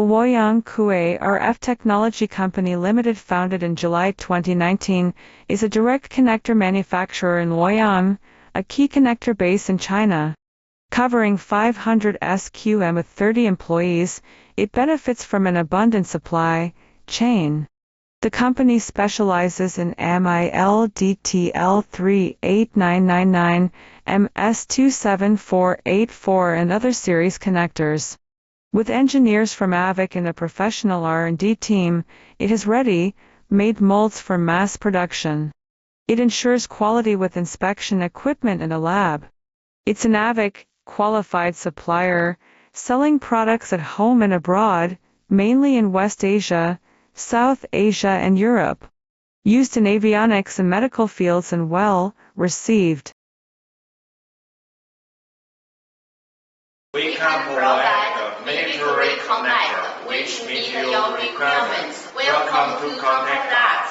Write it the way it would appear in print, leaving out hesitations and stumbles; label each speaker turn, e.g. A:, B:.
A: Luoyang Kuei RF Technology Company Limited, founded in July 2019, is a direct connector manufacturer in Luoyang, a key connector base in China. Covering 500 SQM with 30 employees, it benefits from an abundant supply chain. The company specializes in MIL-DTL-38999, MS27484 and other series connectors. With engineers from AVIC and a professional R&D team, it has ready-made molds for mass production. It ensures quality with inspection equipment and a lab. It's an AVIC qualified supplier, selling products at home and abroad, mainly in West Asia, South Asia and Europe. Used in avionics and medical fields and well received.
B: We can provide a military connector which meet your requirements. Welcome to contact us.